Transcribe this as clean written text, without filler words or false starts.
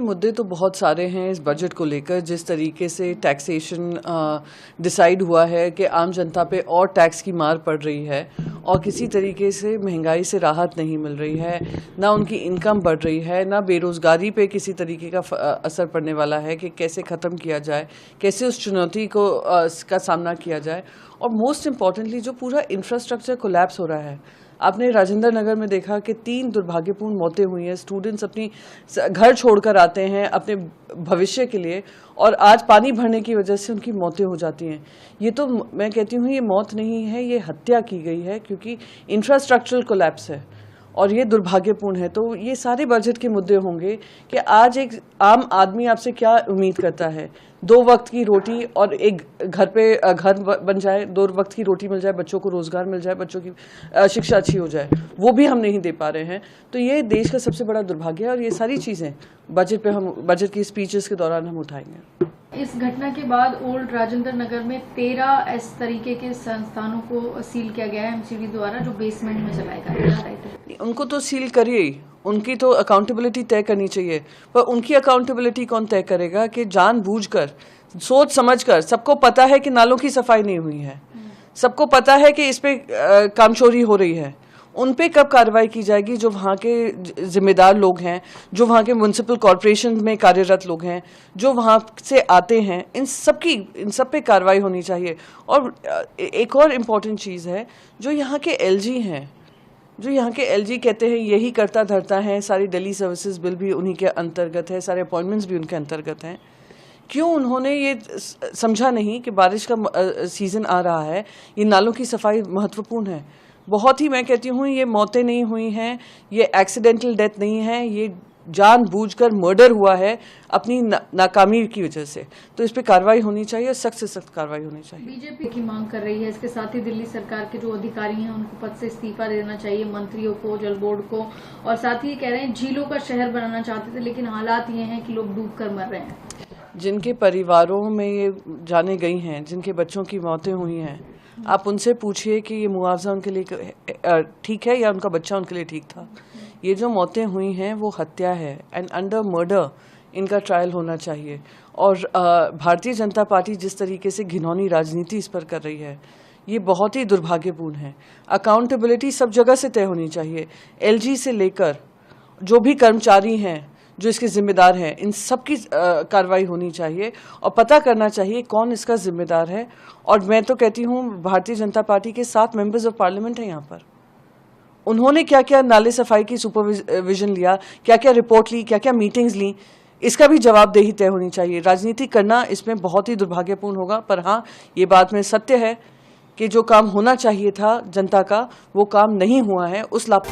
मुद्दे तो बहुत सारे हैं इस बजट को लेकर। जिस तरीके से टैक्सेशन डिसाइड हुआ है कि आम जनता पे और टैक्स की मार पड़ रही है और किसी तरीके से महंगाई से राहत नहीं मिल रही है, ना उनकी इनकम बढ़ रही है, ना बेरोज़गारी पे किसी तरीके का असर पड़ने वाला है कि कैसे ख़त्म किया जाए, कैसे उस चुनौती को का सामना किया जाए। और मोस्ट इम्पॉर्टेंटली जो पूरा इंफ्रास्ट्रक्चर कोलैप्स हो रहा है। आपने राजेंद्र नगर में देखा कि 3 दुर्भाग्यपूर्ण मौतें हुई हैं। स्टूडेंट्स अपनी घर छोड़कर आते हैं अपने भविष्य के लिए और आज पानी भरने की वजह से उनकी मौतें हो जाती हैं। ये तो मैं कहती हूँ ये मौत नहीं है, ये हत्या की गई है क्योंकि इंफ्रास्ट्रक्चरल कोलैप्स है और ये दुर्भाग्यपूर्ण है। तो ये सारे बजट के मुद्दे होंगे कि आज एक आम आदमी आपसे क्या उम्मीद करता है। 2 वक्त की रोटी और एक घर बन जाए, 2 वक्त की रोटी मिल जाए, बच्चों को रोजगार मिल जाए, बच्चों की शिक्षा अच्छी हो जाए, वो भी हम नहीं दे पा रहे हैं। तो ये देश का सबसे बड़ा दुर्भाग्य है और ये सारी चीज़ें बजट की स्पीचेस के दौरान हम उठाएंगे। इस घटना के बाद ओल्ड राजेंद्र नगर में 13 इस तरीके के संस्थानों को सील किया गया है एमसीडी द्वारा, जो बेसमेंट में चलाएगा। उनको तो सील करिए, उनकी तो अकाउंटेबिलिटी तय करनी चाहिए, पर उनकी अकाउंटेबिलिटी कौन तय करेगा कि जानबूझकर, सोच समझकर, सबको पता है कि नालों की सफाई नहीं हुई है, सबको पता है कि इस पे कामचोरी हो रही है, उन पे कब कार्रवाई की जाएगी? जो वहाँ के जिम्मेदार लोग हैं, जो वहाँ के म्युनिसिपल कॉरपोरेशन में कार्यरत लोग हैं, जो वहाँ से आते हैं, इन सब पे कार्रवाई होनी चाहिए। और एक और इम्पॉर्टेंट चीज़ है, जो यहाँ के एलजी हैं, जो यहाँ के एलजी कहते हैं यही करता धरता है, सारी दिल्ली सर्विसेज बिल भी उन्हीं के अंतर्गत है, सारे अपॉइंटमेंट्स भी उनके अंतर्गत हैं। क्यों उन्होंने ये समझा नहीं कि बारिश का सीज़न आ रहा है, ये नालों की सफाई महत्वपूर्ण है। बहुत ही, मैं कहती हूँ ये मौतें नहीं हुई हैं, ये एक्सीडेंटल डेथ नहीं है, ये जानबूझकर मर्डर हुआ है अपनी नाकामी की वजह से। तो इस पे कार्रवाई होनी चाहिए, सख्त से सख्त कार्रवाई होनी चाहिए। बीजेपी की मांग कर रही है, इसके साथ ही दिल्ली सरकार के जो अधिकारी हैं उनको पद से इस्तीफा देना चाहिए, मंत्रियों को, जल बोर्ड को, और साथ ही कह रहे हैं झीलों का शहर बनाना चाहते थे लेकिन हालात ये हैं कि लोग डूब कर मर रहे हैं। जिनके परिवारों में ये जाने गई हैं, जिनके बच्चों की मौतें हुई हैं, आप उनसे पूछिए कि ये मुआवजा उनके लिए ठीक है या उनका बच्चा उनके लिए ठीक था। ये जो मौतें हुई हैं वो हत्या है, एंड अंडर मर्डर इनका ट्रायल होना चाहिए। और भारतीय जनता पार्टी जिस तरीके से घिनौनी राजनीति इस पर कर रही है, ये बहुत ही दुर्भाग्यपूर्ण है। अकाउंटेबिलिटी सब जगह से तय होनी चाहिए, एलजी से लेकर जो भी कर्मचारी हैं, जो इसके जिम्मेदार हैं, इन सब की कार्रवाई होनी चाहिए और पता करना चाहिए कौन इसका जिम्मेदार है। और मैं तो कहती हूँ भारतीय जनता पार्टी के 7 मेंबर्स ऑफ पार्लियामेंट हैं यहाँ पर, उन्होंने क्या क्या नाले सफाई की सुपरविजन लिया, क्या क्या रिपोर्ट ली, क्या क्या मीटिंग्स ली, इसका भी जवाबदेही तय होनी चाहिए। राजनीति करना इसमें बहुत ही दुर्भाग्यपूर्ण होगा। पर हाँ, ये बात में सत्य है कि जो काम होना चाहिए था जनता का, वो काम नहीं हुआ है। उस लाभ